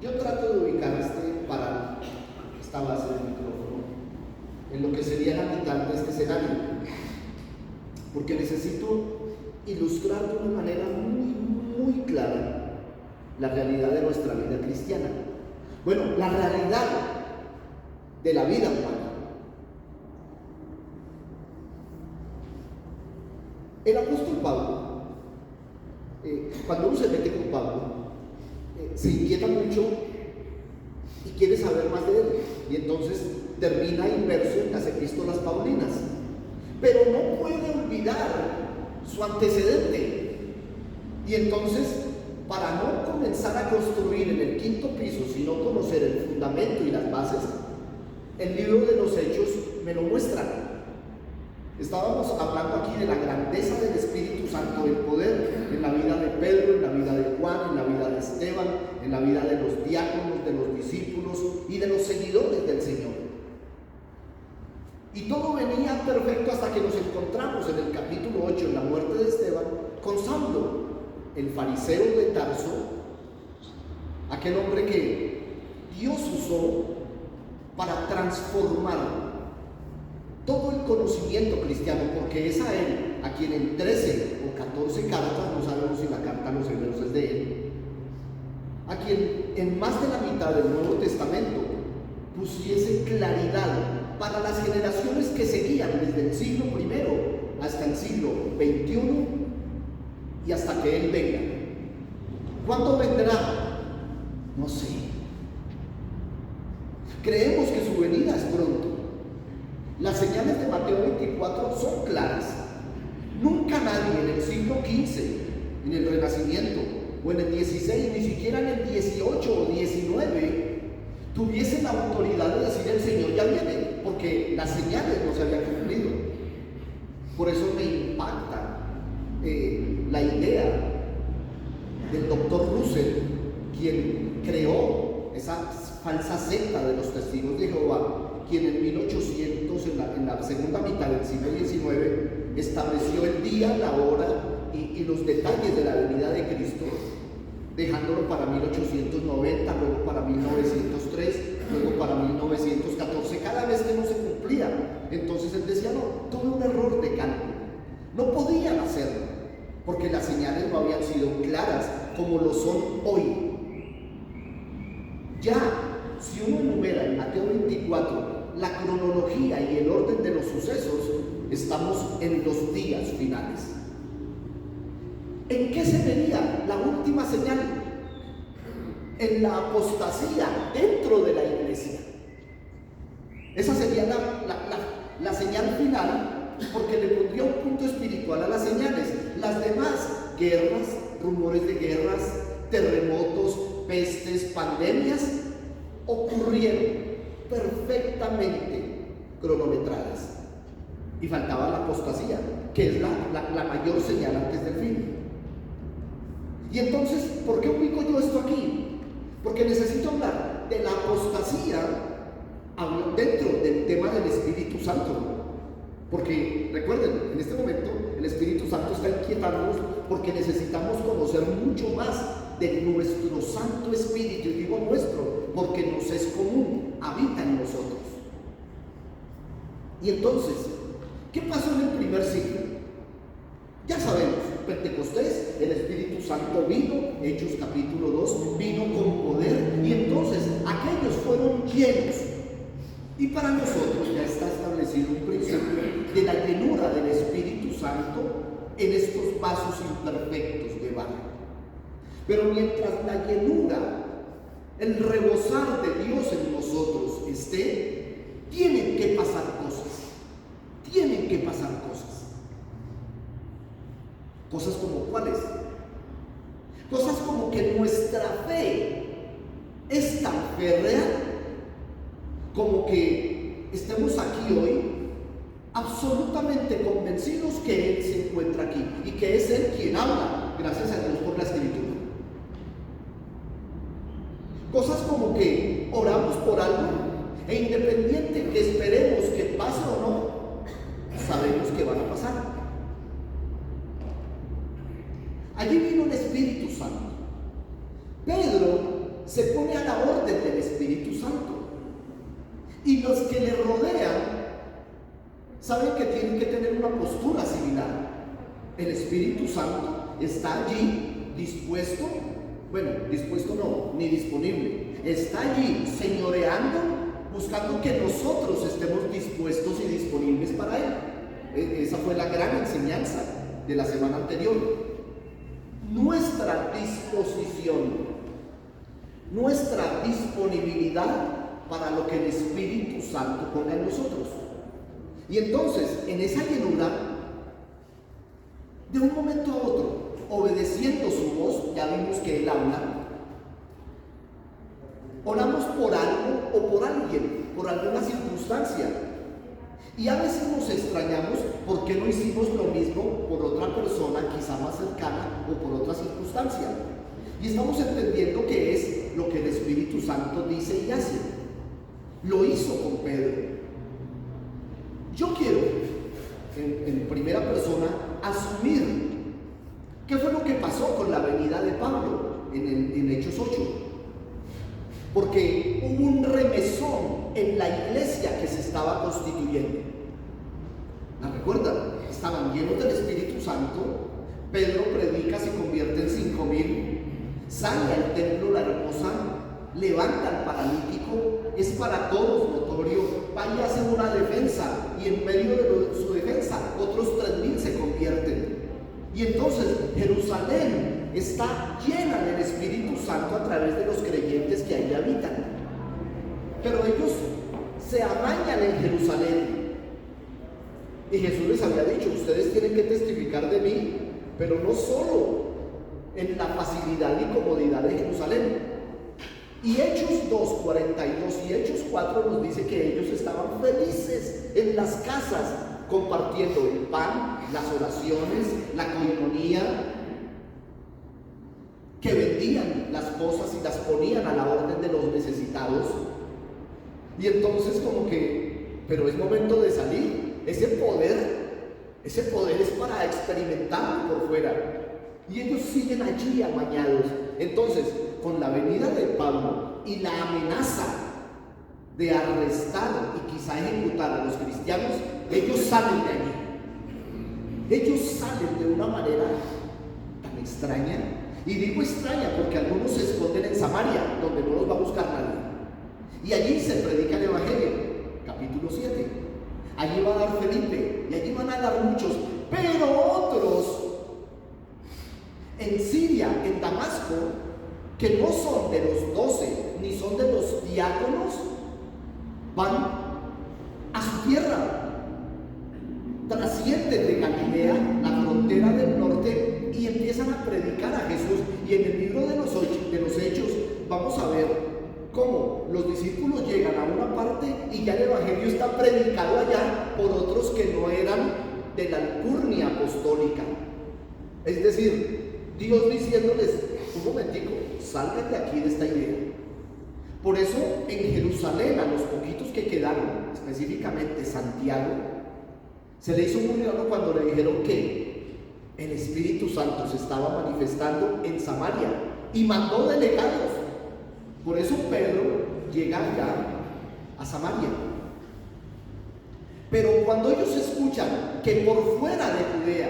Yo trato de ubicar esta base del micrófono en lo que sería la mitad de este escenario, porque necesito ilustrar de una manera muy clara la realidad de nuestra vida cristiana. Bueno, la realidad de la vida humana. El apóstol Pablo, cuando uno se mete con Pablo, se inquieta mucho y quiere saber más de él, y entonces termina inmerso en las epístolas paulinas, pero no puede olvidar su antecedente, y entonces, para no comenzar a construir en el quinto piso, sino conocer el fundamento y las bases, el libro de los Hechos me lo muestra. Estábamos hablando aquí de la grandeza del Espíritu Santo, el poder en la vida de Pedro, en la vida de Juan, en la vida de Esteban, en la vida de los diáconos, de los discípulos y de los seguidores del Señor. Y todo venía perfecto hasta que nos encontramos en el capítulo 8, en la muerte de Esteban, con Saulo, el fariseo de Tarso, aquel hombre que Dios usó para transformar todo el conocimiento cristiano, porque es a él a quien en 13 o 14 cartas, no sabemos si la carta a los hebreos es de él, a quien en más de la mitad del Nuevo Testamento pusiese claridad para las generaciones que seguían desde el siglo I hasta el siglo XXI y hasta que él venga. ¿Cuándo vendrá? No sé. Creemos que su venida es pronto. Las señales de Mateo 24 son claras. Nunca nadie en el siglo XV, en el Renacimiento, o en el XVI, ni siquiera en el XVIII o XIX, tuviese la autoridad de decir el Señor ya viene, porque las señales no se habían cumplido. Por eso me impacta la idea del doctor Russell, quien creó esa falsa secta de los testigos de Jehová, quien en 1800, en la segunda mitad del siglo XIX, estableció el día, la hora y los detalles de la venida de Cristo, dejándolo para 1890, luego para 1903, luego para 1914, cada vez que no se cumplía. Entonces él decía, no, tuve un error de cálculo, no podían hacerlo, porque las señales no habían sido claras como lo son hoy. Ya, si uno enumera en Mateo 24 la cronología y el orden de los sucesos, estamos en los días finales. ¿En qué se vería la última señal? En la apostasía dentro de la iglesia. Esa sería la señal final, porque le pondría un punto espiritual a las señales. Las demás, guerras, rumores de guerras, terremotos, pestes, pandemias, ocurrieron perfectamente cronometradas. Y faltaba la apostasía, que es la mayor señal antes del fin. Y entonces, ¿por qué ubico yo esto aquí? Porque necesito hablar de la apostasía dentro del tema del Espíritu Santo. Porque recuerden, en este momento el Espíritu Santo está inquietándonos porque necesitamos conocer mucho más de nuestro Santo Espíritu. Y digo nuestro porque nos es común, habita en nosotros. Y entonces, ¿qué pasó en el primer siglo? Ya sabemos, Pentecostés, el Espíritu Santo vino, Hechos capítulo 2, vino con poder, y entonces aquellos fueron llenos. Y para nosotros ya está establecido un principio de la llenura del Espíritu Santo en estos vasos imperfectos de barro. Pero mientras la llenura, el rebosar de Dios en nosotros esté, tienen que pasar cosas. Tienen que pasar cosas. Cosas como ¿cuáles? Cosas como que nuestra fe es tan férrea como que estemos aquí hoy absolutamente convencidos que Él se encuentra aquí y que es Él quien habla, gracias a Dios por la Escritura. Cosas como que oramos por algo e independiente que esperemos que pase o no, sabemos que van a pasar. Allí vino el Espíritu Santo. Pedro se pone a a la orden del Espíritu Santo. Y los que le rodean saben que tienen que tener una postura similar. El Espíritu Santo está allí dispuesto, bueno, dispuesto no, ni disponible. Está allí señoreando, buscando que nosotros estemos dispuestos y disponibles para Él. Esa fue la gran enseñanza de la semana anterior. Nuestra disposición, nuestra disponibilidad para lo que el Espíritu Santo ponga en nosotros. Y entonces, en esa llenura, de un momento a otro, obedeciendo su voz, ya vimos que Él habla, oramos por algo o por alguien, por alguna circunstancia. Y a veces nos extrañamos por qué no hicimos lo mismo por otra persona, quizá más cercana, o por otra circunstancia. Y estamos entendiendo que es lo que el Espíritu Santo dice y hace. Lo hizo con Pedro. Yo quiero, en primera persona, asumir qué fue lo que pasó con la venida de Pablo en Hechos 8. Porque hubo un remesón en la iglesia que se estaba constituyendo. ¿La recuerdan? Estaban llenos del Espíritu Santo. Pedro predica, se convierte en 5,000. Sale al templo la hermosa, levanta al paralítico. Es para todos notorio. Va y hace una defensa. Y en medio de su defensa, otros 3,000 se convierten. Y entonces Jerusalén está llena del Espíritu Santo a través de los creyentes que ahí habitan. Pero ellos se amañan en Jerusalén. Y Jesús les había dicho: ustedes tienen que testificar de mí, pero no solo en la facilidad y comodidad de Jerusalén. Y Hechos 2:42 y Hechos 4 nos dice que ellos estaban felices en las casas, compartiendo el pan, las oraciones, la coinonía, que vendían las cosas y las ponían a la orden de los necesitados. Y entonces como que, pero es momento de salir. Ese poder es para experimentarlo por fuera. Y ellos siguen allí amañados. Entonces, con la venida de Pablo y la amenaza de arrestar y quizá ejecutar a los cristianos, ellos salen de allí. Ellos salen de una manera tan extraña. Y digo extraña porque algunos se esconden en Samaria, donde no los va a buscar nadie. Y allí se predica el Evangelio, capítulo 7. Allí va a dar Felipe, y allí van a dar muchos. Pero otros en Siria, en Damasco, que no son de los 12, ni son de los diáconos, van a su tierra, trascienden de Galilea, la frontera del norte, y empiezan a predicar a Jesús. Y en el libro de los Hechos vamos a ver cómo los discípulos llegan a una parte y ya el Evangelio está predicado allá por otros que no eran de la alcurnia apostólica. Es decir, Dios diciéndoles: un momentico, salgan de aquí de esta idea. Por eso en Jerusalén, a los poquitos que quedaron, específicamente Santiago, se le hizo muy raro cuando le dijeron que el Espíritu Santo se estaba manifestando en Samaria y mandó delegados. Por eso Pedro llega allá a Samaria. Pero cuando ellos escuchan que por fuera de Judea,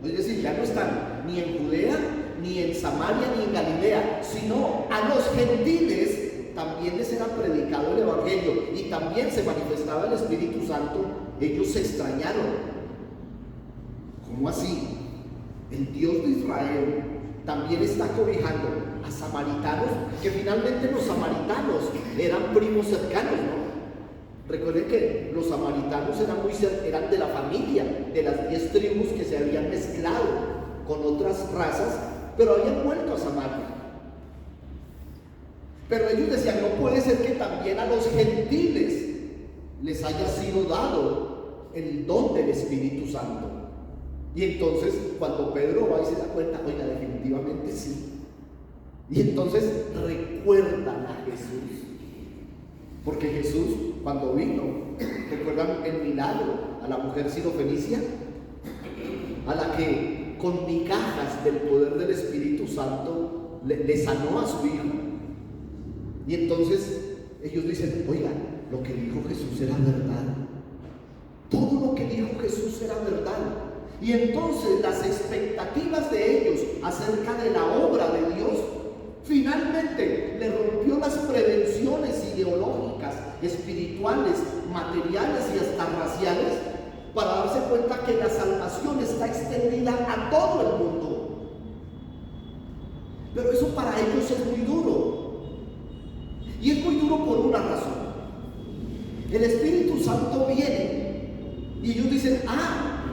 es decir, ya no están ni en Judea, ni en Samaria, ni en Galilea, sino a los gentiles también les era predicado el Evangelio y también se manifestaba el Espíritu Santo, ellos se extrañaron. ¿Cómo así? El Dios de Israel también está cobijando a samaritanos, que finalmente los samaritanos eran primos cercanos, ¿no? Recuerden que los samaritanos eran de la familia, de las 10 tribus que se habían mezclado con otras razas, pero habían vuelto a Samaria. Pero ellos decían: no puede ser que también a los gentiles les haya sido dado el don del Espíritu Santo. Y entonces cuando Pedro va y se da cuenta, oiga, definitivamente sí. Y entonces recuerdan a Jesús. Porque Jesús, cuando vino, recuerdan el milagro a la mujer sirofenicia, a la que con migajas del poder del Espíritu Santo le sanó a su hijo. Y entonces ellos dicen, oigan, lo que dijo Jesús era verdad. Todo lo que dijo Jesús era verdad. Y entonces las expectativas de ellos acerca de la obra de Dios finalmente le rompió las prevenciones ideológicas, espirituales, materiales y hasta raciales, para darse cuenta que la salvación está extendida a todo el mundo. Pero eso para ellos es muy duro. Y es muy duro por una razón. El Espíritu Santo viene y ellos dicen,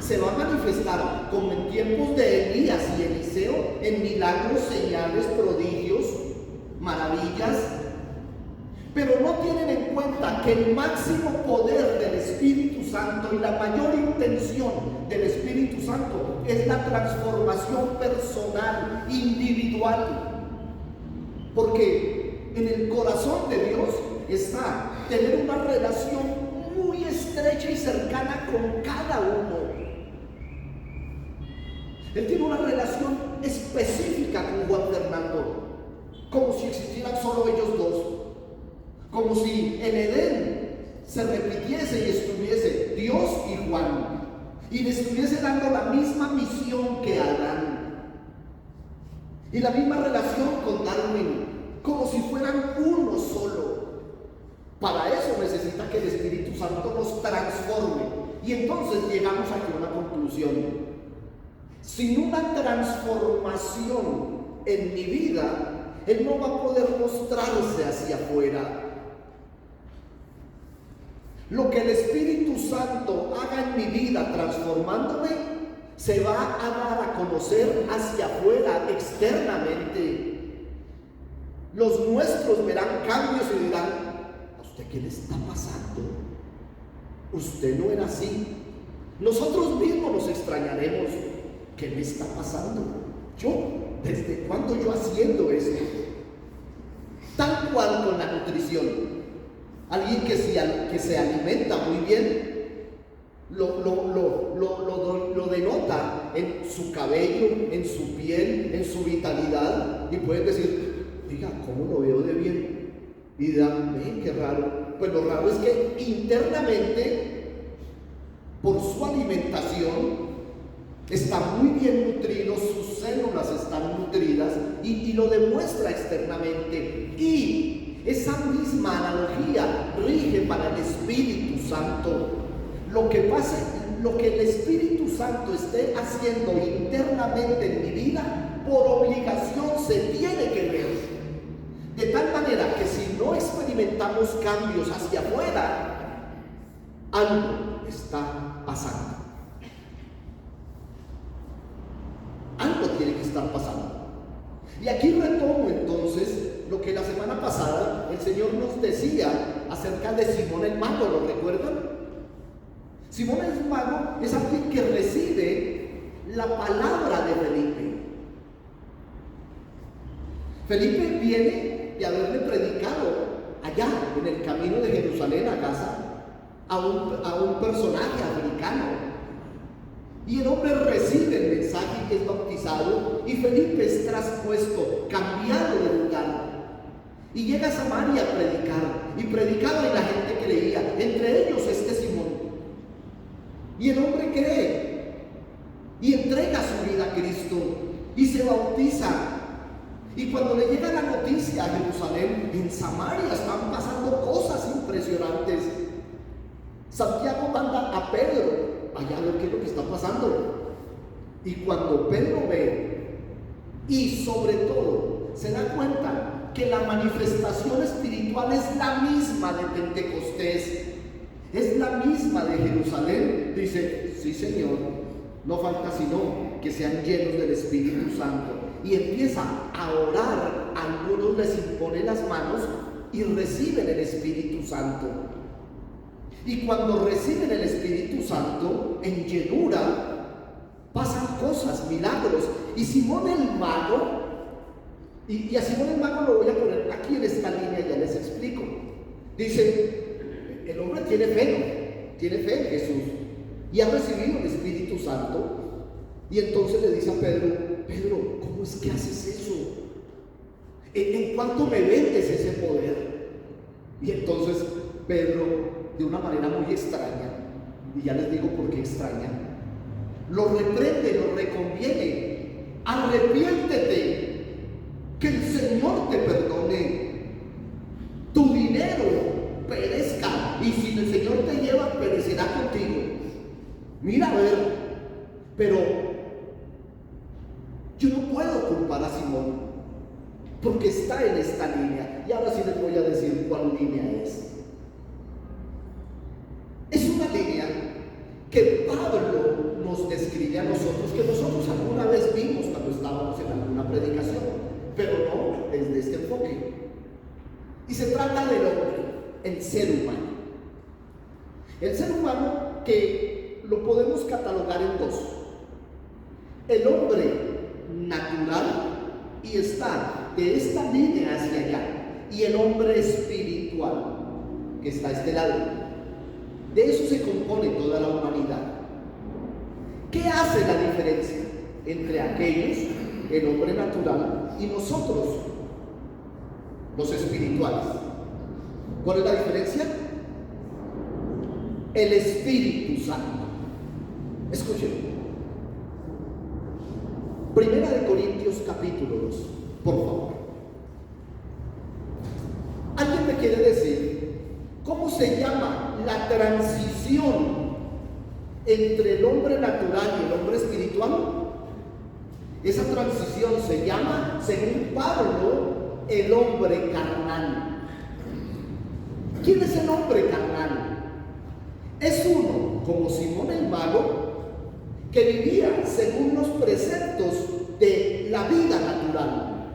se va a manifestar como en tiempos de Elías y Eliseo, en milagros, señales, prodigios, maravillas. Pero no tienen en cuenta que el máximo poder del Espíritu Santo y la mayor intención del Espíritu Santo es la transformación personal, individual. Porque en el corazón de Dios está tener una relación muy estrecha y cercana con cada uno. Él tiene una relación específica con Juan Fernando, como si existieran solo ellos dos, como si en Edén se repitiese y estuviese Dios y Juan, y le estuviese dando la misma misión que Adán, y la misma relación con Darwin, como si fueran uno solo. Para eso necesita que el Espíritu Santo nos transforme. Y entonces llegamos aquí a una conclusión. Sin una transformación en mi vida, Él no va a poder mostrarse hacia afuera. Lo que el Espíritu Santo haga en mi vida transformándome, se va a dar a conocer hacia afuera, externamente. Los nuestros verán cambios y dirán, ¿a usted qué le está pasando? Usted no era así. Nosotros mismos nos extrañaremos. ¿Qué me está pasando? ¿Desde cuándo yo haciendo esto? Tal cual con la nutrición. Alguien que se alimenta muy bien, lo denota en su cabello, en su piel, en su vitalidad. Y pueden decir, oiga, ¿cómo lo veo de bien? Y dirán, qué raro. Pues lo raro es que internamente, por su alimentación, está muy bien nutrido, sus células están nutridas y lo demuestra externamente. Y esa misma analogía rige para el Espíritu Santo. Lo que el Espíritu Santo esté haciendo internamente en mi vida, por obligación se tiene que ver. De tal manera que si no experimentamos cambios hacia afuera, algo está pasando. Algo tiene que estar pasando. Y aquí retomo entonces lo que la semana pasada el Señor nos decía acerca de Simón el Mago, ¿lo recuerdan? Simón el Mago es alguien que recibe la palabra de Felipe. Felipe viene de haberle predicado allá en el camino de Jerusalén a Gaza a un personaje africano. Y el hombre recibe el mensaje y es bautizado, y Felipe es traspuesto, cambiado de lugar. Y llega a Samaria a predicar, y predicaba y la gente creía, entre ellos Simón. Y el hombre cree, y entrega su vida a Cristo, y se bautiza. Y cuando le llega la noticia a Jerusalén, en Samaria están pasando cosas impresionantes. Santiago manda a Pedro allá a ver qué es lo que está pasando. Y cuando Pedro ve, y sobre todo se da cuenta que la manifestación espiritual es la misma de Pentecostés, es la misma de Jerusalén, dice, sí Señor, no falta sino que sean llenos del Espíritu Santo. Y empieza a orar, a algunos les impone las manos y reciben el Espíritu Santo. Y cuando reciben el Espíritu Santo en llenura, pasan cosas, milagros. Y Simón el Mago, y a Simón el Mago lo voy a poner aquí en esta línea, ya les explico. Dice, el hombre tiene fe en Jesús y ha recibido el Espíritu Santo. Y entonces le dice a Pedro, ¿cómo es que haces eso? ¿En cuánto me vendes ese poder? Y entonces Pedro, de una manera muy extraña, y ya les digo por qué extraña, lo reprende, lo reconviene: arrepiéntete, que el Señor te perdone, tu dinero perezca, y si el Señor te lleva, perecerá contigo. Mira, a ver, pero yo no puedo culpar a Simón, porque está en esta línea. Y ahora sí les voy a decir cuál línea es. Es una línea que Pablo nos describe a nosotros, que nosotros alguna vez vimos cuando estábamos en alguna predicación, pero no desde este enfoque. Y se trata del hombre, el ser humano. El ser humano, que lo podemos catalogar en dos: el hombre natural, y está de esta línea hacia allá, y el hombre espiritual, que está a este lado. De eso se compone toda la humanidad. ¿Qué hace la diferencia entre aquellos, el hombre natural, y nosotros, los espirituales? ¿Cuál es la diferencia? El Espíritu Santo. Escuchen. Primera de Corintios capítulo 2, por favor. ¿Alguien me quiere decir cómo se llama la transición entre el hombre natural y el hombre espiritual? Esa transición se llama, según Pablo, el hombre carnal. ¿Quién es el hombre carnal? Es uno, como Simón el Mago, que vivía según los preceptos de la vida natural,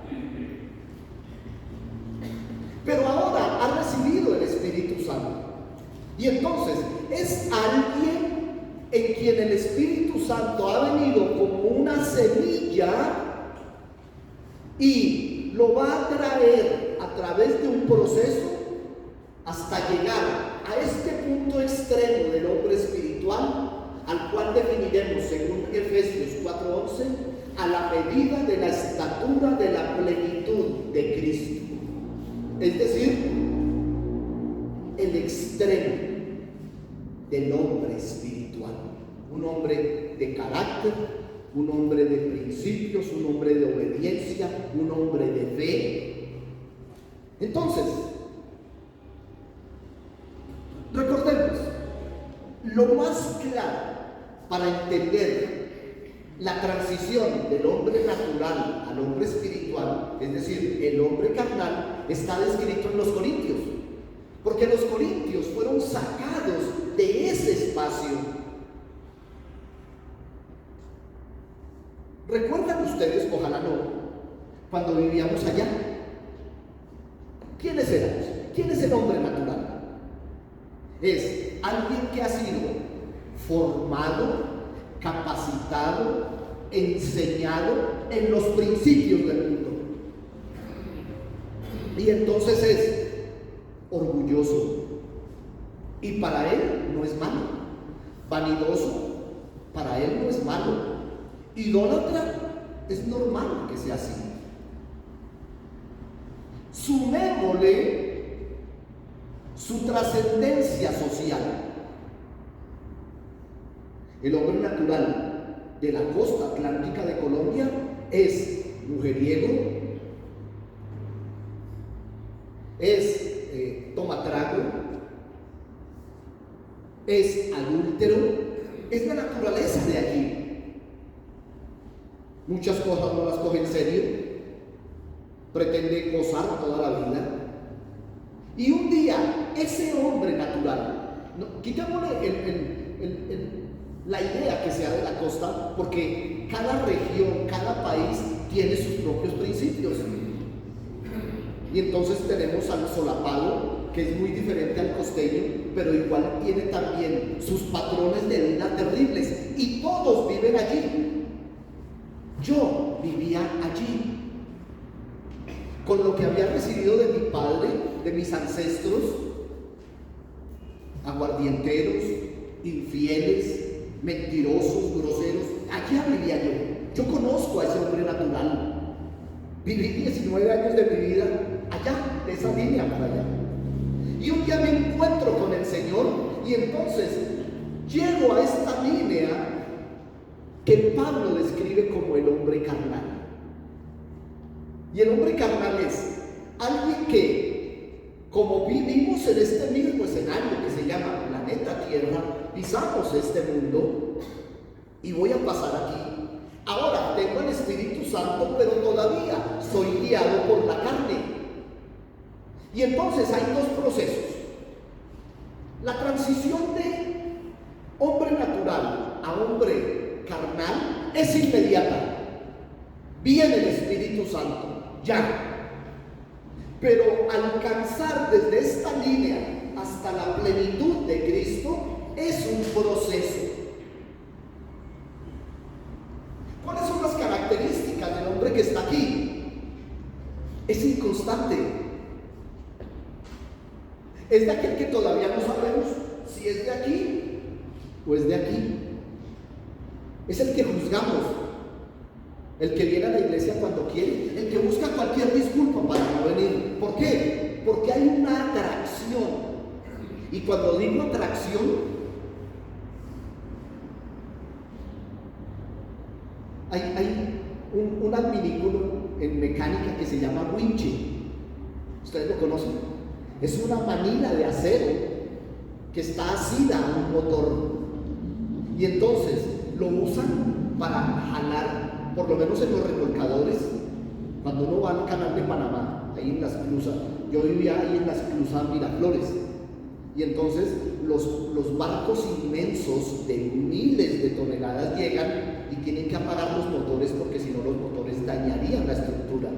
pero ahora ha recibido el Espíritu Santo, y entonces es alguien en quien el Espíritu Santo ha venido como una semilla y lo va a traer a través de un proceso hasta llegar a este punto extremo del hombre espiritual, al cual definiremos, según Efesios 4:11, a la medida de la estatura de la plenitud de Cristo. Es decir, el extremo del hombre espiritual. Un hombre de carácter, un hombre de principios, un hombre de obediencia, un hombre de fe. Entonces, recordemos, lo más claro para entender la transición del hombre natural al hombre espiritual, es decir, el hombre carnal, está descrito en los Corintios, porque los Corintios fueron sacados de ese espacio. ¿Recuerdan ustedes, ojalá no, cuando vivíamos allá? ¿Quiénes éramos? ¿Quién es el hombre natural? Es alguien que ha sido formado, capacitado, enseñado en los principios del mundo. Y entonces es orgulloso, y para él no es malo. Vanidoso, para él no es malo. Idólatra, es normal que sea así. Sumémosle su trascendencia social. El hombre natural de la costa atlántica de Colombia es mujeriego, es tomatrago, es adúltero, es la naturaleza de allí. Muchas cosas no las coge en serio, pretende gozar toda la vida. Y un día, ese hombre natural, quitémosle la idea que sea de la costa, porque cada región, cada país tiene sus propios principios. Y entonces tenemos al solapado, que es muy diferente al costeño, pero igual tiene también sus patrones de vida terribles, y todos viven allí. Yo vivía allí, con lo que había recibido de mi padre, de mis ancestros, aguardienteros, infieles, mentirosos, groseros. Allá vivía yo. Yo conozco a ese hombre natural. Viví 19 años de mi vida allá, de esa línea para allá. Y entonces llego a esta línea que Pablo describe como el hombre carnal. Y el hombre carnal es alguien que, como vivimos en este mismo escenario que se llama planeta Tierra, pisamos este mundo y voy a pasar aquí. Ahora tengo el Espíritu Santo, pero todavía soy guiado por la carne. Y entonces hay dos procesos. La transición de hombre natural a hombre carnal es inmediata. Viene el Espíritu Santo, ya. Pero alcanzar desde esta línea hasta la plenitud de Cristo es un proceso. ¿Cuáles son las características del hombre que está aquí? Es inconstante. Es de aquel que todavía no sabemos si es de aquí o es de aquí. Es el que juzgamos, el que viene a la iglesia cuando quiere, el que busca cualquier disculpa para no venir. ¿Por qué? Porque hay una atracción. Y cuando digo atracción, hay un adminículo en mecánica que se llama winche. ¿Ustedes lo conocen? Es una manila de acero que está asida a un motor. Y entonces lo usan para jalar, por lo menos en los remolcadores, cuando uno va al canal de Panamá, ahí en las Clusas. Yo vivía ahí en las Clusas Miraflores. Y entonces los barcos inmensos de miles de toneladas llegan y tienen que apagar los motores porque si no los motores dañarían la estructura.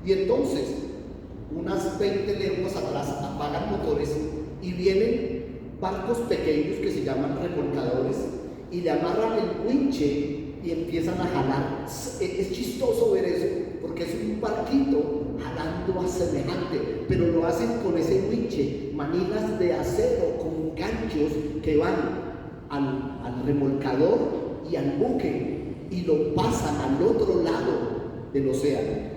Y entonces, unas 20 leguas atrás apagan motores y vienen barcos pequeños que se llaman remolcadores y le amarran el winche y empiezan a jalar. Es chistoso ver eso porque es un barquito jalando a semejante, pero lo hacen con ese winche, manilas de acero con ganchos que van al remolcador y al buque y lo pasan al otro lado del océano.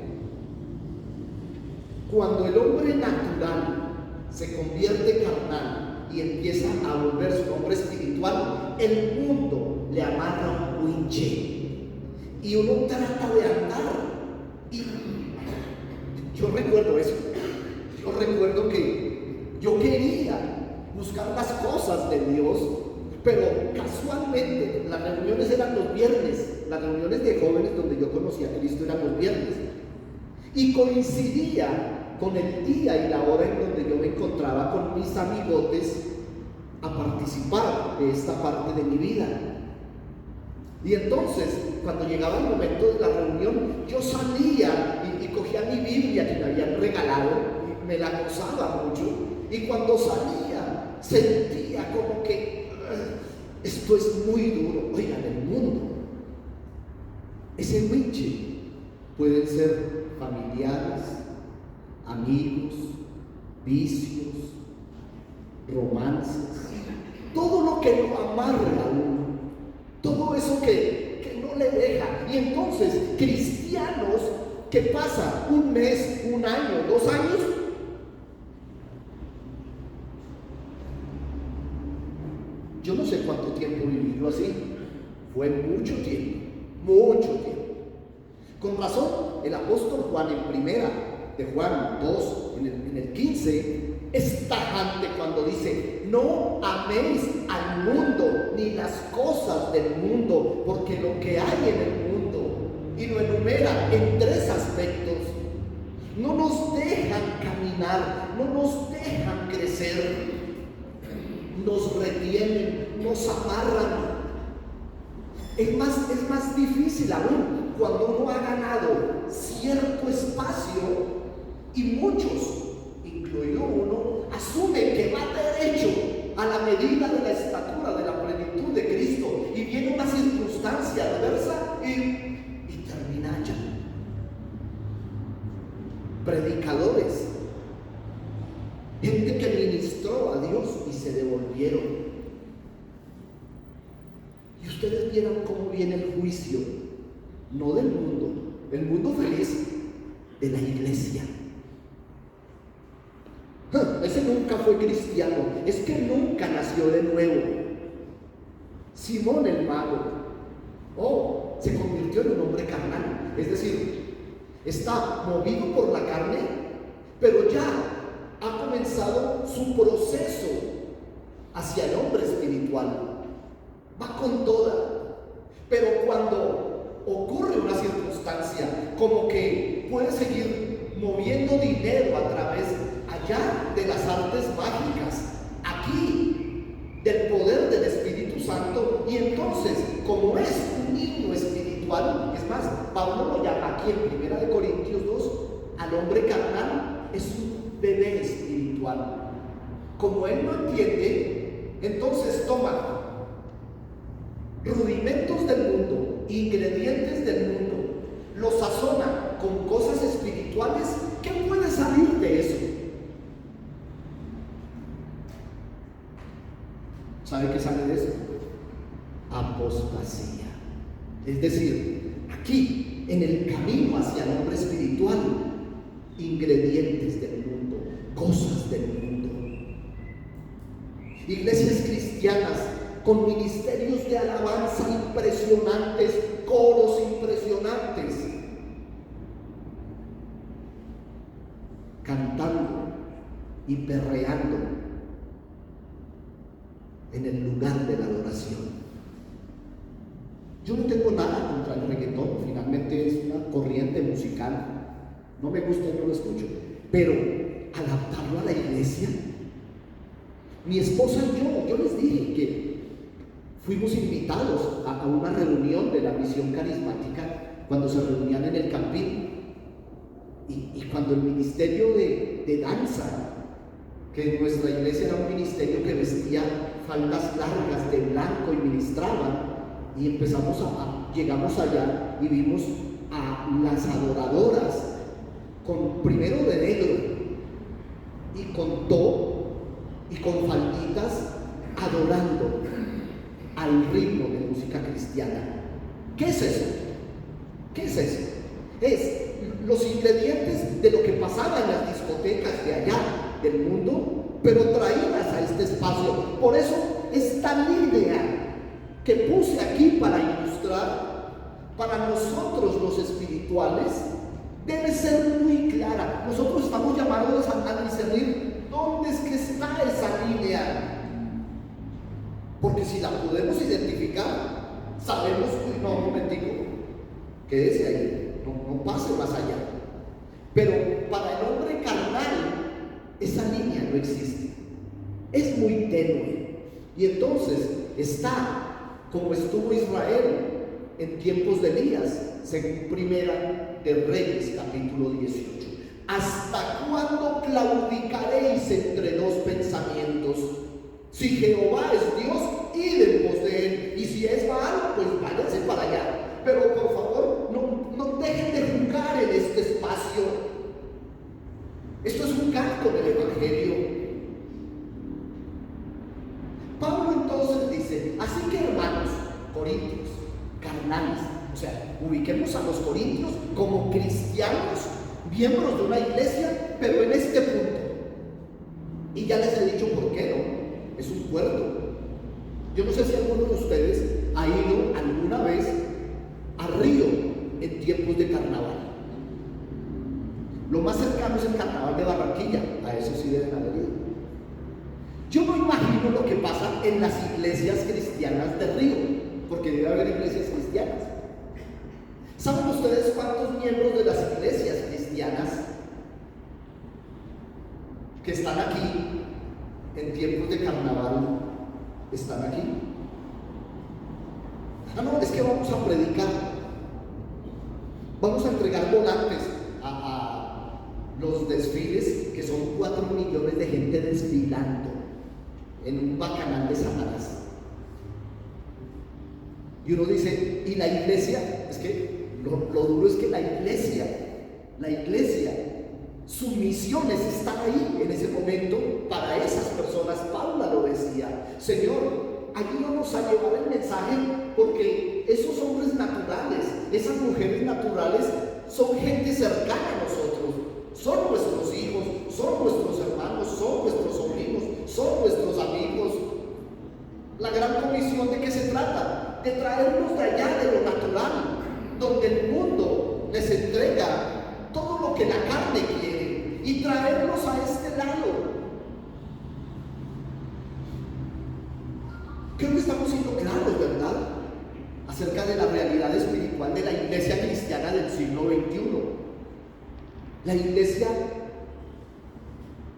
Cuando el hombre natural se convierte carnal y empieza a volverse un hombre espiritual, el mundo le amarra un winche y uno trata de andar. Y yo recuerdo eso. Yo recuerdo que yo quería buscar las cosas de Dios, pero casualmente las reuniones eran los viernes. Las reuniones de jóvenes donde yo conocía a Cristo eran los viernes. Y coincidía con el día y la hora en donde yo me encontraba con mis amigotes a participar de esta parte de mi vida. Y entonces, cuando llegaba el momento de la reunión, yo salía y cogía mi Biblia que me habían regalado, y me la gozaba mucho, y cuando salía, sentía como que esto es muy duro. Oigan, el mundo, ese winche, pueden ser familiares, amigos, vicios, romances, todo lo que lo amarra a uno, todo eso que no le deja. Y entonces, cristianos que pasan un mes, un año, 2 años, yo no sé cuánto tiempo viví yo así, fue mucho tiempo, mucho tiempo. Con razón, el apóstol Juan en primera de Juan 2, en el 15, es tajante cuando dice: no améis al mundo ni las cosas del mundo, porque lo que hay en el mundo, y lo enumera en 3 aspectos, no nos dejan caminar, no nos dejan crecer, nos retienen, nos amarran. Es más difícil aún cuando uno ha ganado cierto espacio y muchos, incluido uno, asumen que va derecho a la medida de la estatura de la plenitud de Cristo, y viene una circunstancia adversa y termina allá. Predicadores, gente que ministró a Dios y se devolvieron. Y ustedes vieron cómo viene el juicio, no del mundo, el mundo feliz, de la iglesia. ese nunca fue cristiano, es que nunca nació de nuevo. Simón el mago, se convirtió en un hombre carnal, es decir, está movido por la carne, pero ya ha comenzado su proceso hacia el hombre espiritual. Va con toda, pero cuando ocurre una circunstancia como que puede seguir moviendo dinero a través allá de las artes mágicas, aquí del poder del Espíritu Santo, y entonces como es un niño espiritual, es más, Pablo lo llama aquí en 1 Corintios 2 al hombre carnal, es un bebé espiritual. Como él no entiende, entonces toma rudimentos del mundo, ingredientes del mundo, los sazona con cosas espirituales. ¿Qué puede salir de eso? ¿Sabe qué sale de eso? Apostasía. Es decir, aquí, en el camino hacia el hombre espiritual, ingredientes del mundo, cosas del mundo. Iglesias cristianas con ministerios de alabanza impresionantes, coros impresionantes, cantando y perreando en el lugar de la adoración. Yo no tengo nada contra el reggaetón, finalmente es una corriente musical, no me gusta, no lo escucho, pero adaptarlo a la iglesia. Mi esposa y yo les dije que fuimos invitados a una reunión de la misión carismática cuando se reunían en el Campín, y cuando el ministerio de danza, que en nuestra iglesia era un ministerio que vestía faldas largas de blanco y ministraba, y llegamos allá y vimos a las adoradoras primero de negro y con top y con falditas adorando al ritmo de música cristiana. ¿Qué es eso? ¿Qué es eso? Es los ingredientes de lo que pasaba en las discotecas de allá del mundo, pero traídas a este espacio. Por eso esta línea que puse aquí para ilustrar, para nosotros los espirituales, debe ser muy clara. Nosotros estamos llamados a discernir dónde es que está esa línea, porque si la podemos identificar, sabemos, no, un momentico, quédese ahí, no pase más allá. Pero para el hombre carnal, esa línea no existe, es muy tenue, y entonces está como estuvo Israel en tiempos de Elías, según Primera de Reyes, capítulo 18. ¿Hasta cuándo claudicaréis entre dos pensamientos? Si Jehová es Dios, id en pos de él, y si es Baal, pues váyanse para allá. Pero por favor, no dejen de jugar en este espacio. Esto es un canto del Evangelio. Pablo entonces dice, así que hermanos, corintios, carnales, o sea, ubiquemos a los corintios como cristianos, miembros de una iglesia, pero en este punto. Y ya les he dicho por qué, ¿no? Es un puerto. Yo no sé si alguno de ustedes ha ido alguna vez a Río en tiempos de carnaval. Lo más cercano es el carnaval de Barranquilla, a eso sí deben haber ido. Yo no imagino lo que pasa en las iglesias cristianas de Río, porque debe haber iglesias cristianas. ¿Saben ustedes cuántos miembros de las iglesias cristianas que están aquí en tiempos de carnaval están aquí? No, es que vamos a predicar, vamos a entregar volantes a los desfiles, que son 4 millones de gente desfilando en un bacanal de Satanás. Y uno dice, ¿y la iglesia? Es que lo duro es que la iglesia, su misión es estar ahí en ese momento para esas personas. Paula lo decía, Señor, ayúdanos a llevar el mensaje, porque esos hombres naturales, esas mujeres naturales, son gente cercana a nosotros, son nuestros hijos, son nuestros hermanos, son nuestros misión, ¿de qué se trata? De traernos de allá, de lo natural, donde el mundo les entrega todo lo que la carne quiere, y traernos a este lado. Creo que estamos siendo claros, ¿verdad?, acerca de la realidad espiritual de la iglesia cristiana del siglo XXI. La iglesia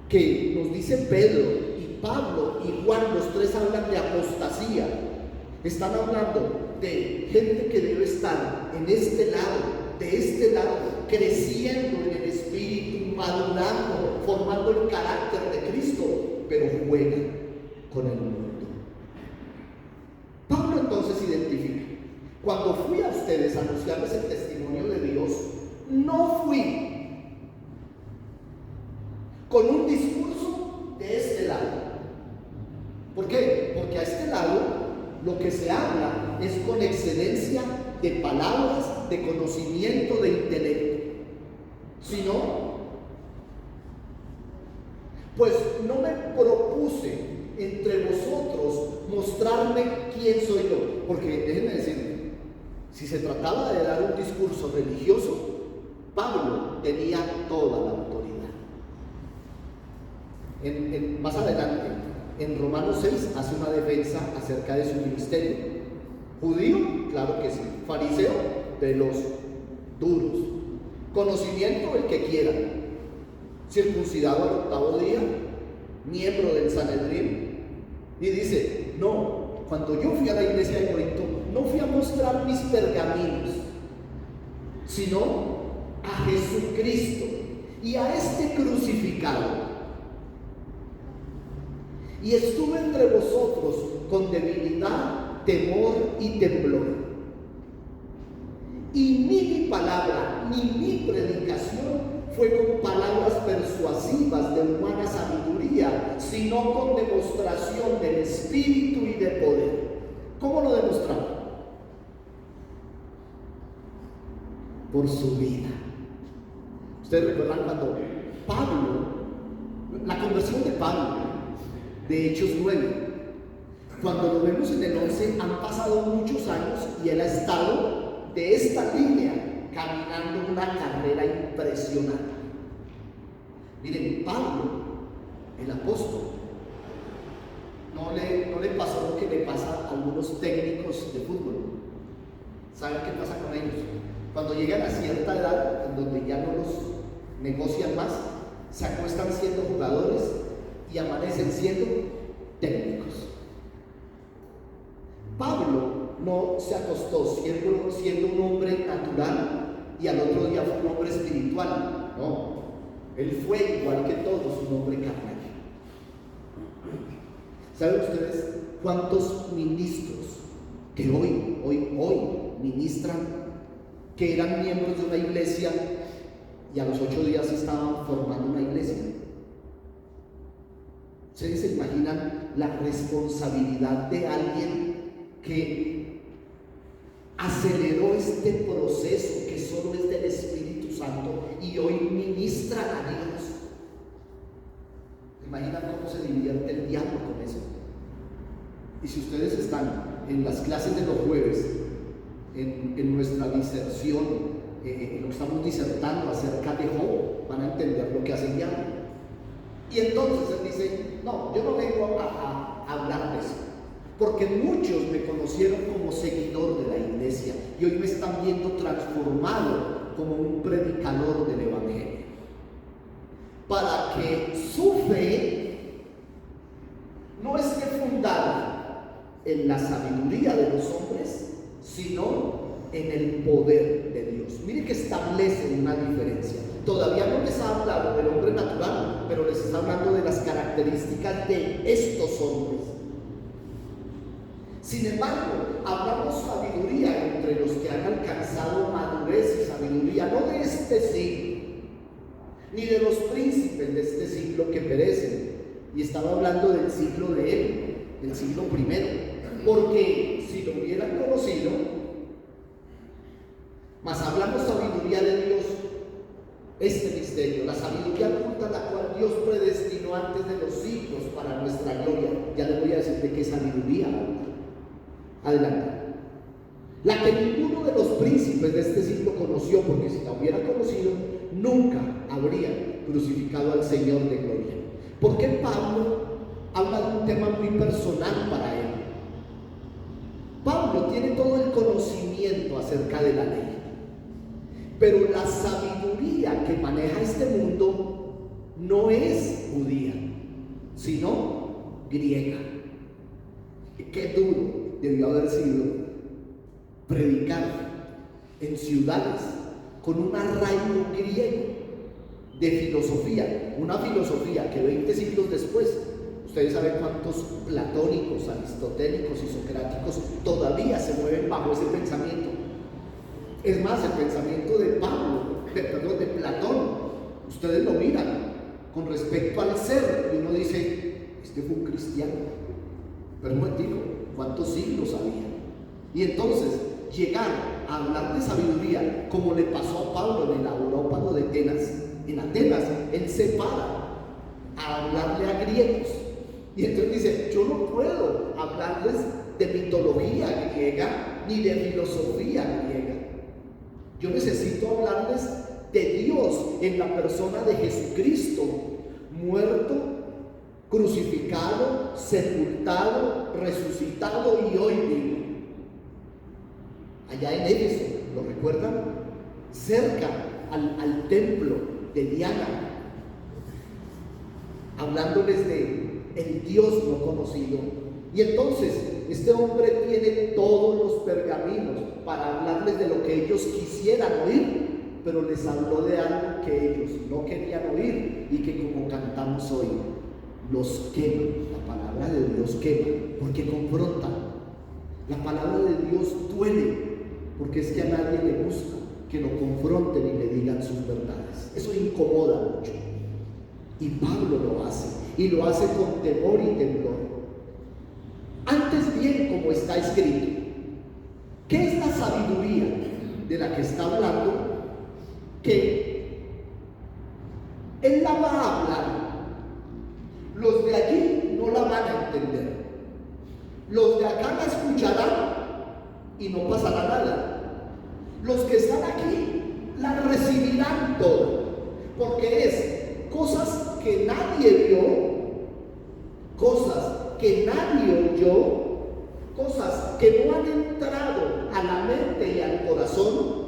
que nos dice Pedro y Pablo y Juan, los tres hablan de apostasía. Están hablando de gente que debe estar en este lado, creciendo en el espíritu, madurando, formando el carácter de Cristo, pero juega con el mundo. Pablo entonces identifica: cuando fui a ustedes a anunciarles el testimonio de Dios, no fui con un discurso de este lado. ¿Por qué? Porque a este lado lo que se habla es con excelencia de palabras, de conocimiento, de intelecto. Si no, pues no me propuse entre vosotros mostrarme quién soy yo. Porque déjenme decirles, si se trataba de dar un discurso religioso, Pablo tenía toda la autoridad. Más adelante, en Romanos 6, hace una defensa acerca de su ministerio. Judío, claro que sí. Fariseo, de los duros. Conocimiento, el que quiera. Circuncidado al octavo día, miembro del Sanedrín. Y dice: no, cuando yo fui a la iglesia de Corinto, no fui a mostrar mis pergaminos, sino a Jesucristo y a este crucificado. Y estuve entre vosotros con debilidad, temor y temblor. Y ni mi palabra ni mi predicación fue con palabras persuasivas de humana sabiduría, sino con demostración del Espíritu y de poder. ¿Cómo lo demostraba? Por su vida. Ustedes recuerdan cuando Pablo, la conversión de Pablo, de Hechos 9, cuando lo vemos en el 11, han pasado muchos años y él ha estado de esta línea caminando una carrera impresionante. Miren, Pablo, el apóstol, no le pasó lo que le pasa a algunos técnicos de fútbol. ¿Saben qué pasa con ellos? Cuando llegan a cierta edad, en donde ya no los negocian más, se acuestan siendo jugadores y amanecen siendo técnicos. Pablo no se acostó siendo un hombre natural y al otro día fue un hombre espiritual. No, él fue igual que todos, un hombre carnal. ¿Saben ustedes cuántos ministros que hoy ministran, que eran miembros de una iglesia y a los 8 días estaban formando una iglesia? ¿Ustedes se imaginan la responsabilidad de alguien que aceleró este proceso que solo es del Espíritu Santo y hoy ministra a Dios? ¿Se imaginan cómo se divierte el diablo con eso? Y si ustedes están en las clases de los jueves, en nuestra diserción, lo que estamos disertando acerca de Job, van a entender lo que hace el diablo. Y entonces él dice: no, yo no vengo a hablar de eso, porque muchos me conocieron como seguidor de la iglesia y hoy me están viendo transformado como un predicador del evangelio, para que su fe no esté fundada en la sabiduría de los hombres, sino en el poder de Dios. Mire que establece una diferencia. Todavía no les ha hablado del hombre natural, pero les está hablando de las características de estos hombres. Sin embargo, hablamos sabiduría entre los que han alcanzado madurez y sabiduría, no de este siglo, ni de los príncipes de este siglo que perecen. Y estaba hablando del siglo de él, del siglo primero, porque si lo hubieran conocido, mas hablamos sabiduría de Dios, este misterio, la sabiduría oculta, la cual Dios predestinó antes de los siglos para nuestra gloria. Ya les voy a decir de qué sabiduría habla. Adelante. La que ninguno de los príncipes de este siglo conoció, porque si la hubiera conocido, nunca habría crucificado al Señor de gloria. ¿Por qué Pablo habla de un tema muy personal para él? Pablo tiene todo el conocimiento acerca de la ley, pero la sabiduría que maneja este mundo no es judía, sino griega. Qué duro debió haber sido predicar en ciudades con un arraigo griego de filosofía, una filosofía que 20 siglos después, ustedes saben cuántos platónicos, aristotélicos y socráticos todavía se mueven bajo ese pensamiento. Es más, el pensamiento de de Platón, ustedes lo miran con respecto al ser y uno dice, este fue un cristiano, pero un momentico, ¿cuántos siglos había? Y entonces llegar a hablar de sabiduría, como le pasó a Pablo en la Europa de Atenas. En Atenas él se para a hablarle a griegos y entonces dice, yo no puedo hablarles de mitología griega ni de filosofía griega, yo necesito hablarles de Dios en la persona de Jesucristo, muerto, crucificado, sepultado, resucitado y hoy vivo. Allá en Éfeso, ¿lo recuerdan? Cerca al templo de Diana, hablándoles de el Dios no conocido. Y entonces este hombre tiene todos los pergaminos para hablarles de lo que ellos quisieran oír, pero les habló de algo que ellos no querían oír y que, como cantamos hoy, los quema. La palabra de Dios quema porque confronta. La palabra de Dios duele porque es que a nadie le gusta que lo confronten y le digan sus verdades. Eso incomoda mucho. Y Pablo lo hace, y lo hace con temor y temblor. Antes bien, como está escrito, ¿qué es la sabiduría de la que está hablando? Que él la va a hablar. Los de allí no la van a entender. Los de acá la escucharán y no pasará nada. Los que están aquí la recibirán todo, porque es cosas que nadie vio, cosas que nadie oyó, cosas que no han entrado a la mente y al corazón.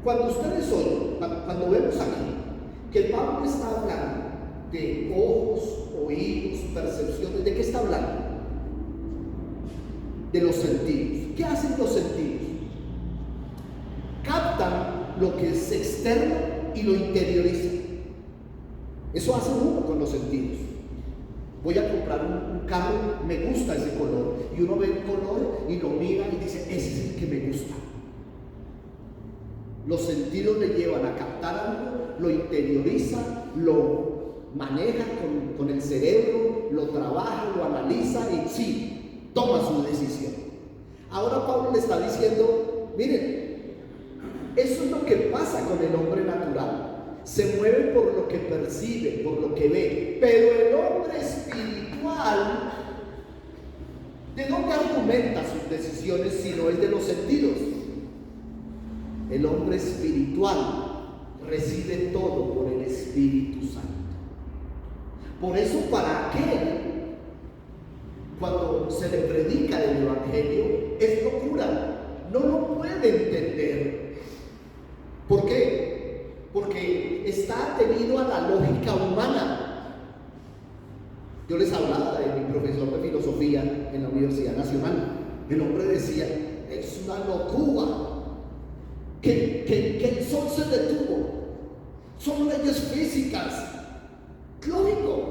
Cuando ustedes oyen, cuando vemos aquí que Pablo está hablando de ojos, oídos, percepciones, ¿de qué está hablando? De los sentidos. ¿Qué hacen los sentidos? Captan lo que es externo y lo interiorizan. Eso hace uno con los sentidos. Voy a comprar un carro, me gusta ese color, y uno ve el color y lo mira y dice, ese es el que me gusta. Los sentidos le llevan a captar algo, lo interioriza, lo maneja con el cerebro, lo trabaja, lo analiza y sí, toma su decisión. Ahora Pablo le está diciendo, miren, eso es lo que pasa con el hombre natural. Se mueve por lo que percibe, por lo que ve. Pero el hombre espiritual, ¿de dónde argumenta sus decisiones si no es de los sentidos? El hombre espiritual recibe todo por el Espíritu Santo. Por eso, para aquel, cuando se le predica el Evangelio, es locura. No lo puede entender. ¿Por qué? Porque está atenido a la lógica humana. Yo les hablaba de mi profesor de filosofía en la Universidad Nacional. El hombre decía, es una locura que el sol se detuvo. Son leyes físicas. Lógico.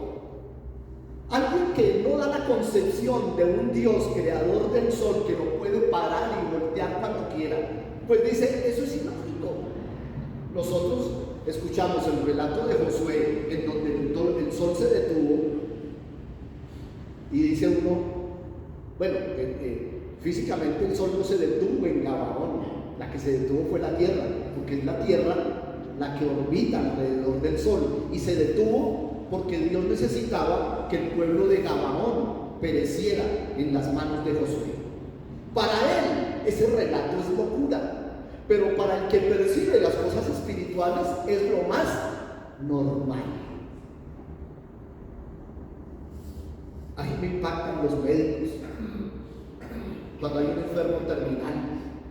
Alguien que no da la concepción de un Dios creador del sol que lo puede parar y voltear cuando quiera, pues dice, eso es ilógico. Nosotros escuchamos el relato de Josué en donde el sol se detuvo y dice uno, bueno, físicamente el sol no se detuvo en Gabaón, la que se detuvo fue la tierra, porque es la tierra la que orbita alrededor del sol, y se detuvo porque Dios necesitaba que el pueblo de Gabaón pereciera en las manos de Josué. Para él ese relato es locura, pero para el que percibe las cosas espirituales es lo más normal. A mí me impactan los médicos cuando hay un enfermo terminal,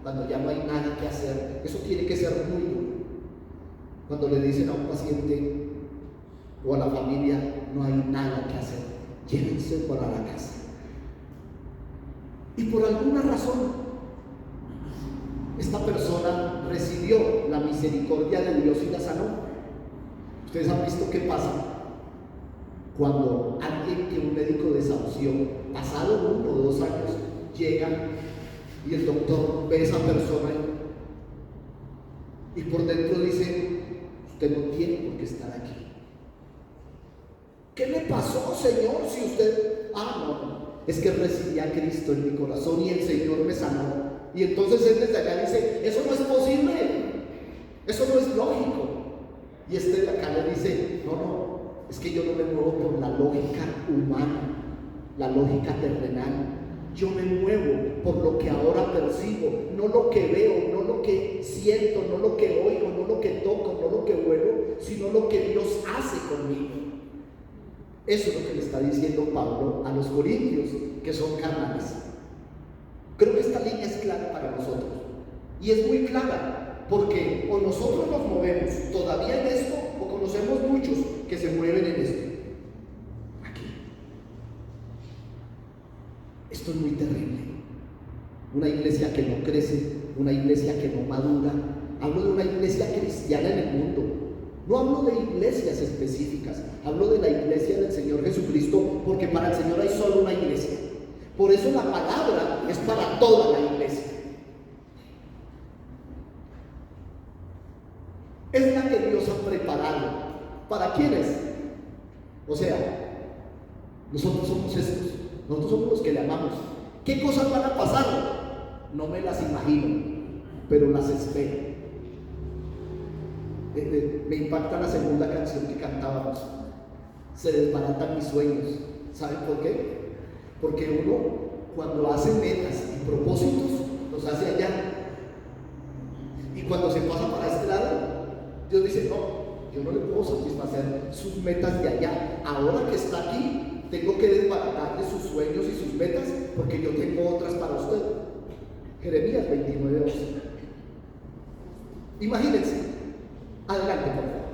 cuando ya no hay nada que hacer. Eso tiene que ser muy duro. Cuando le dicen a un paciente o a la familia, no hay nada que hacer, llévense para la casa. Y por alguna razón, esta persona recibió la misericordia de Dios y la sanó. Ustedes han visto qué pasa cuando alguien que un médico desahució, pasado 1 o 2 años, llega y el doctor ve a esa persona y por dentro dice: usted no tiene por qué estar aquí. ¿Qué le pasó, Señor? Si usted... no, es que recibí a Cristo en mi corazón y el Señor me sanó. Y entonces él desde allá dice: eso no es posible, eso no es lógico. Y este de acá le dice: no, es que yo no me muevo por la lógica humana, la lógica terrenal. Yo me muevo por lo que ahora percibo, no lo que veo, no lo que siento, no lo que oigo, no lo que toco, no lo que huelo, sino lo que Dios hace conmigo. Eso es lo que le está diciendo Pablo a los corintios, que son carnales. Creo que esta línea es clara para nosotros. Y es muy clara, porque o nosotros nos movemos todavía en esto, o conocemos muchos que se mueven en esto. Aquí. Esto es muy terrible. Una iglesia que no crece, una iglesia que no madura. Hablo de una iglesia cristiana en el mundo. No hablo de iglesias específicas, hablo de la iglesia del Señor Jesucristo, porque para el Señor hay solo una iglesia. Por eso la palabra es para toda la iglesia. Es la que Dios ha preparado. ¿Para quiénes? O sea, nosotros somos estos, nosotros somos los que le amamos. ¿Qué cosas van a pasar? No me las imagino, pero las espero. Me impacta la segunda canción que cantábamos: se desbaratan mis sueños. ¿Saben por qué? Porque uno, cuando hace metas y propósitos, los hace allá, y cuando se pasa para este lado, Dios dice: no, yo no le puedo satisfacer sus metas de allá. Ahora que está aquí, tengo que desbaratarle sus sueños y sus metas, porque yo tengo otras para usted. Jeremías 29:11. Imagínense. Adelante, por favor.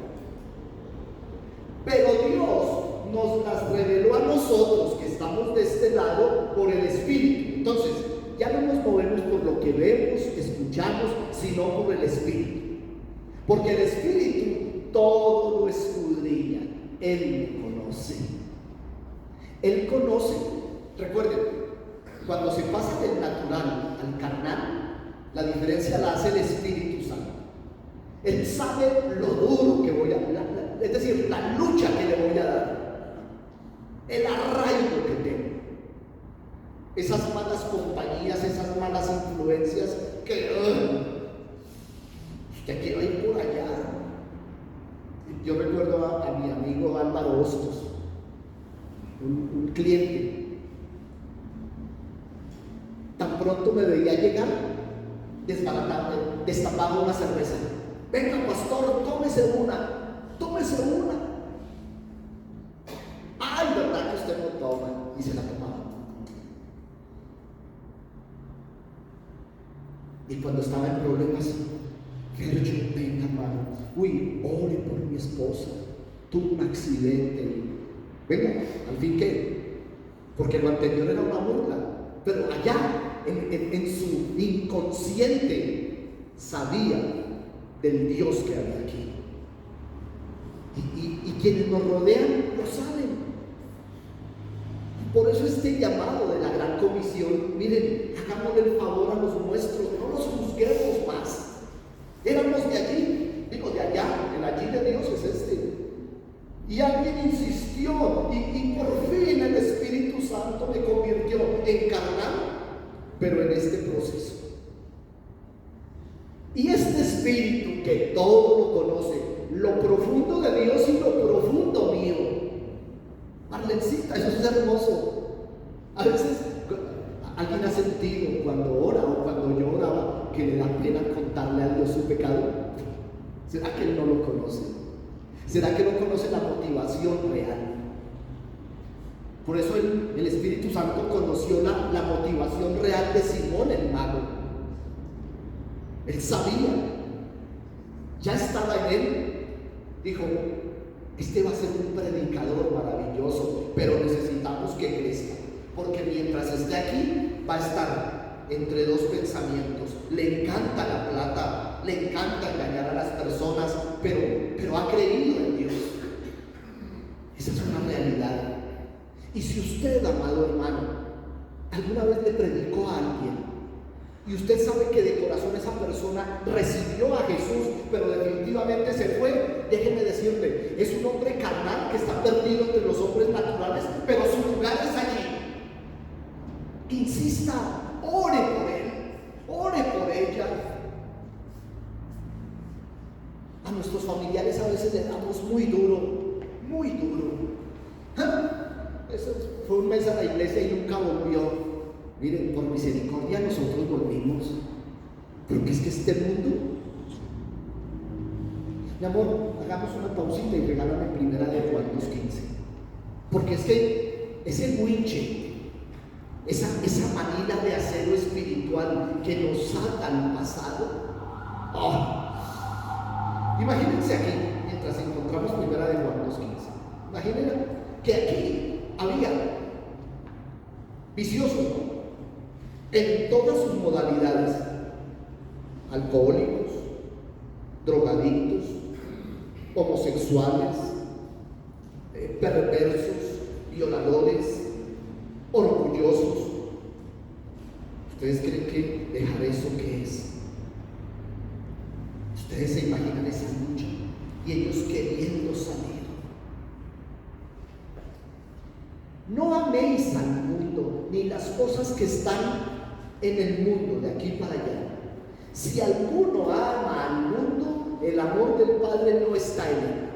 Pero Dios nos las reveló a nosotros que estamos de este lado por el Espíritu. Entonces, ya no nos movemos por lo que vemos, escuchamos, sino por el Espíritu. Porque el Espíritu todo lo escudriña. Él me conoce. Él conoce. Recuerden, cuando se pasa del natural al carnal, la diferencia la hace el Espíritu Santo. Él sabe lo duro que voy a dar, es decir, la lucha que le voy a dar, el arraigo que tengo, esas malas compañías, esas malas influencias que usted quiere ir por allá. Yo recuerdo a mi amigo Álvaro Hostos, un cliente. Tan pronto me veía llegar, desbaratado, destapaba una cerveza. Venga, pastor, tómese una. Ay, verdad que usted no toma. Y se la tomaba. Y cuando estaba en problemas, Fercho, venga, hermano. Uy, ore por mi esposa. Tuvo un accidente. Venga, al fin, ¿qué? Porque lo anterior era una burla. Pero allá, en su inconsciente, sabía del Dios que había aquí. Y quienes nos rodean lo saben. Por eso este llamado de la gran comisión: miren, hagámosle el favor a los nuestros, no los juzguemos más. Éramos de allí, digo de allá, el allí de Dios es este. Y alguien insistió, y por fin el Espíritu Santo me convirtió en carnal, pero en este proceso. Y este Espíritu que todo lo conoce, lo profundo de Dios y lo profundo mío. Marlencita, eso es hermoso. A veces alguien ha sentido cuando ora o cuando yo oraba que le da pena contarle a Dios su pecado. ¿Será que Él no lo conoce? ¿Será que no conoce la motivación real? Por eso el Espíritu Santo conoció la motivación real de Simón el mago. Él sabía, ya estaba en él. Dijo, este va a ser un predicador maravilloso, pero necesitamos que crezca, porque mientras esté aquí va a estar entre dos pensamientos. Le encanta la plata, le encanta engañar a las personas, pero ha creído en Dios. Esa es una realidad. Y si usted, amado hermano, alguna vez le predicó a alguien y usted sabe que de corazón esa persona recibió a Jesús, pero definitivamente se fue, déjeme decirle, es un hombre carnal que está perdido entre los hombres naturales, pero su lugar es allí. Insista, ore por él, ore por ella. A nuestros familiares a veces le damos muy duro, muy duro. Eso fue un mes a la iglesia y nunca volvió. Miren, por misericordia nosotros volvimos. Pero ¿qué es que este mundo? Mi amor, hagamos una pausita y regálame primera de Juan 2:15. Porque es que ese winche, esa manila de acero espiritual que nos ata al pasado. Imagínense aquí, mientras encontramos primera de Juan 2:15. Imagínense que aquí había viciosos, ¿no? En todas sus modalidades: alcohólicos, drogadictos, homosexuales, perversos, violadores, orgullosos. ¿Ustedes creen que dejar eso qué es? Ustedes se imaginan esa lucha y ellos queriendo salir. No améis al mundo ni las cosas que están en el mundo, de aquí para allá. Si alguno ama al mundo, el amor del Padre no está en él.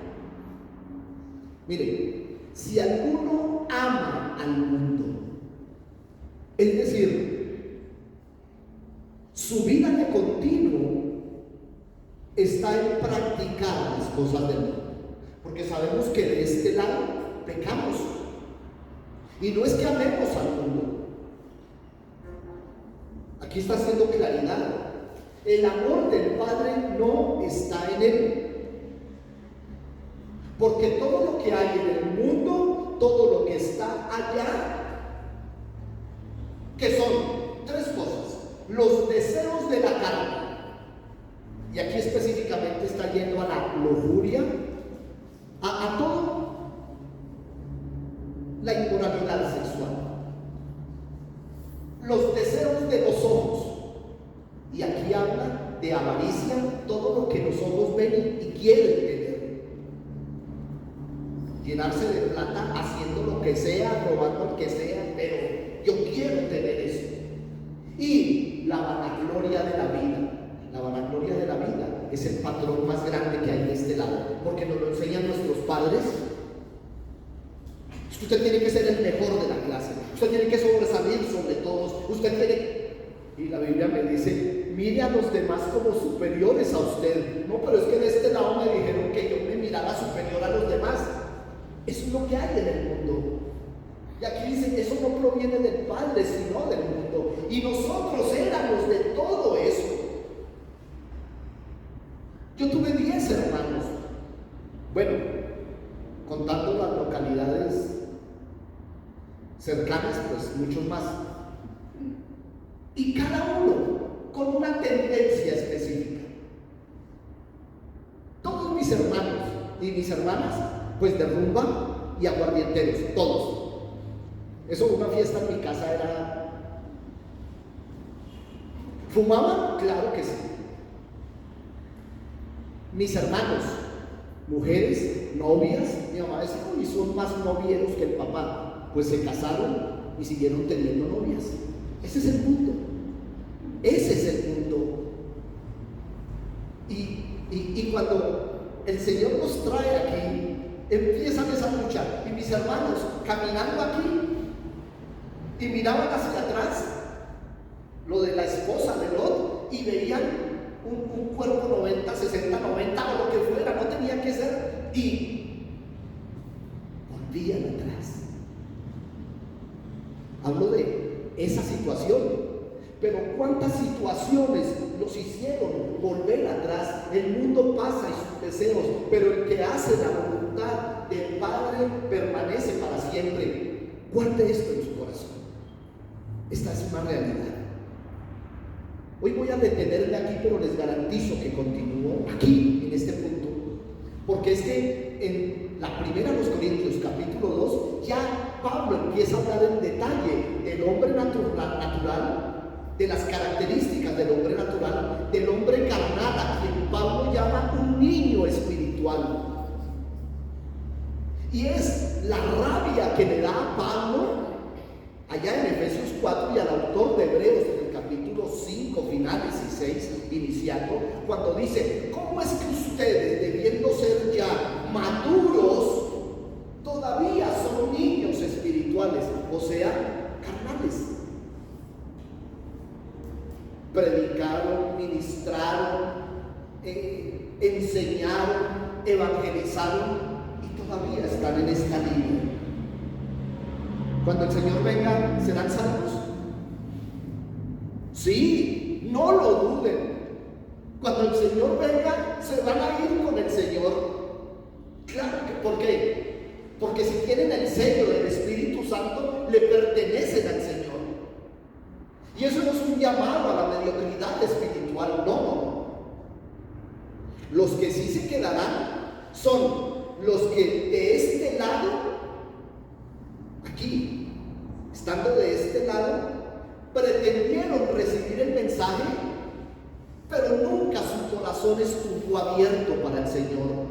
Miren, si alguno ama al mundo, es decir, su vida de continuo está en practicar las cosas del mundo, porque sabemos que de este lado pecamos. Y no es que amemos al mundo. Aquí está haciendo claridad. El amor del Padre no está en él. Porque todo lo que hay en el mundo, todo lo que está allá, que son tres cosas: los deseos de la carne, y aquí específicamente está yendo a la lujuria, a todo, la inmoralidad sexual, los deseos de los ojos, y aquí habla de avaricia, todo lo que los ojos ven y quieren tener, llenarse de plata haciendo lo que sea, robando lo que sea, pero yo quiero tener eso. Y la vanagloria de la vida. La vanagloria de la vida es el patrón más grande que hay de este lado, porque nos lo enseñan nuestros padres. Usted tiene que ser el mejor de la clase, usted tiene que sobresalir sobre todos, usted tiene... Y la Biblia me dice, mire a los demás como superiores a usted. No, pero es que de este lado me dijeron que yo me mirara superior a los demás. Eso es lo que hay en el mundo. Y aquí dice, eso no proviene del Padre, sino del mundo. Y nosotros éramos de todo eso. Yo tuve 10 hermanos. Bueno, contando las localidades cercanas, pues muchos más. Y cada uno con una tendencia específica. Todos mis hermanos y mis hermanas, pues de rumba y aguardienteros, todos. Eso, una fiesta en mi casa era... ¿Fumaban? Claro que sí. Mis hermanos, mujeres, novias, mi mamá decía, y son más novieros que el papá. Pues se casaron y siguieron teniendo novias. Ese es el mundo. Ese es el mundo. Y cuando el Señor nos trae aquí, empiezan esa lucha. Y mis hermanos, caminando aquí, y miraban hacia atrás, lo de la esposa de Lot, y veían un cuerpo 90, 60, 90 o lo que fuera, no tenía que ser, y volvían atrás. Hablo de esa situación, pero ¿cuántas situaciones los hicieron volver atrás? El mundo pasa y sus deseos, pero el que hace la voluntad del Padre permanece para siempre. Guarde esto en su corazón. Esta es una realidad. Hoy voy a detenerme aquí, pero les garantizo que continúo aquí, en este punto, porque es que en la primera de los Corintios, capítulo 2, ya Pablo empieza a hablar en detalle del hombre natural, de las características del hombre natural, del hombre carnal, a quien Pablo llama un niño espiritual. Y es la rabia que le da a Pablo allá en Efesios 4 y al autor de Hebreos en el capítulo 5, finales y 6, iniciando, cuando dice: ¿cómo es que ustedes, debiendo ser ya maduros, todavía son niños espirituales, o sea, carnales? Predicaron, ministraron, enseñaron, evangelizaron y todavía están en esta línea. Cuando el Señor venga, ¿serán salvos? Sí, no lo duden. Cuando el Señor venga, se van a ir con el Señor. Claro que, ¿por qué? Porque si tienen el sello del Espíritu Santo, le pertenecen al Señor. Y eso no es un llamado a la mediocridad espiritual, no. Los que sí se quedarán son los que de este lado, aquí, estando de este lado, pretendieron recibir el mensaje, pero nunca su corazón estuvo abierto para el Señor.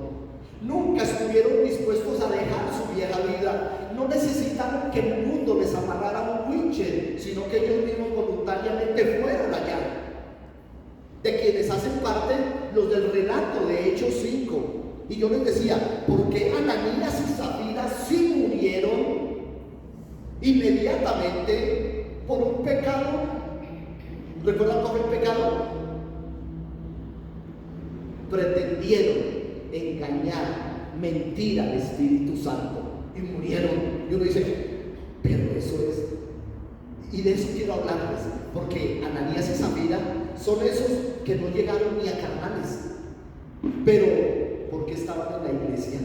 Nunca estuvieron dispuestos a dejar su vieja vida. No necesitaron que el mundo les amarrara un winche, sino que ellos mismos voluntariamente fueron allá. De quienes hacen parte los del relato de Hechos 5. Y yo les decía, ¿por qué Ananías y Zafira sí murieron inmediatamente por un pecado? ¿Recuerdan cuál fue el pecado? Pretendieron engañar, mentir al Espíritu Santo y murieron. Y uno dice, pero eso es, y de eso quiero hablarles, porque Ananías y Zafira son esos que no llegaron ni a carnales, pero porque estaban en la iglesia.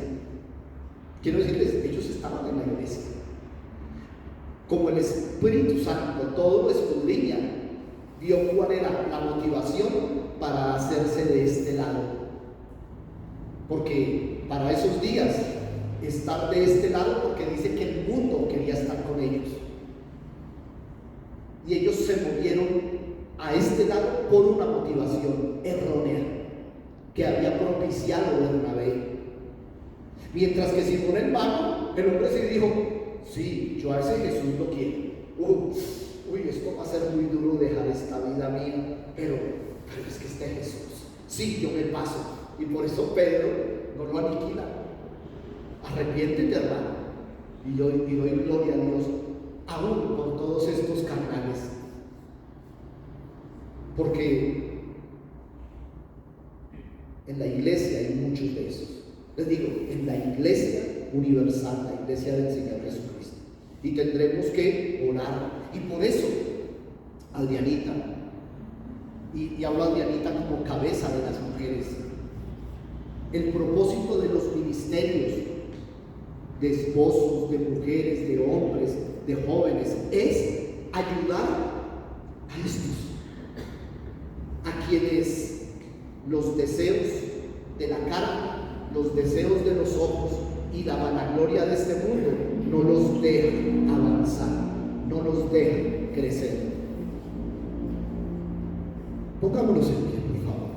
Quiero decirles, ellos estaban en la iglesia. Como el Espíritu Santo todo lo escudriña, vio cuál era la motivación para hacerse de este lado. Porque para esos días, estar de este lado, porque dice que el mundo quería estar con ellos. Y ellos se movieron a este lado por una motivación errónea que había propiciado Bernabé. Mientras que Simón el mago, el hombre se dijo, sí, yo a ese Jesús lo quiero. Uy, esto va a ser muy duro dejar esta vida mía, pero es que este Jesús, sí, yo me paso. Y por eso Pedro no lo aniquila. Arrepiéntete, hermano. Y doy gloria a Dios, aún por todos estos carnales. Porque en la iglesia hay muchos de esos. Les digo, en la iglesia universal, la iglesia del Señor Jesucristo. Y tendremos que orar. Y por eso, Adrianita, y hablo a Adrianita como cabeza de las mujeres, el propósito de los ministerios de esposos, de mujeres, de hombres, de jóvenes, es ayudar a estos, a quienes los deseos de la carne, los deseos de los ojos y la vanagloria de este mundo no los dejan avanzar, no los dejan crecer. Pongámonos en pie, por favor.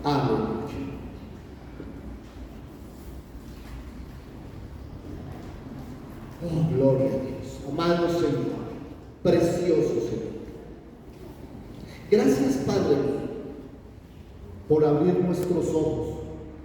Aleluya. Oh, gloria a Dios. Amado Señor, precioso Señor. Gracias, Padre, por abrir nuestros ojos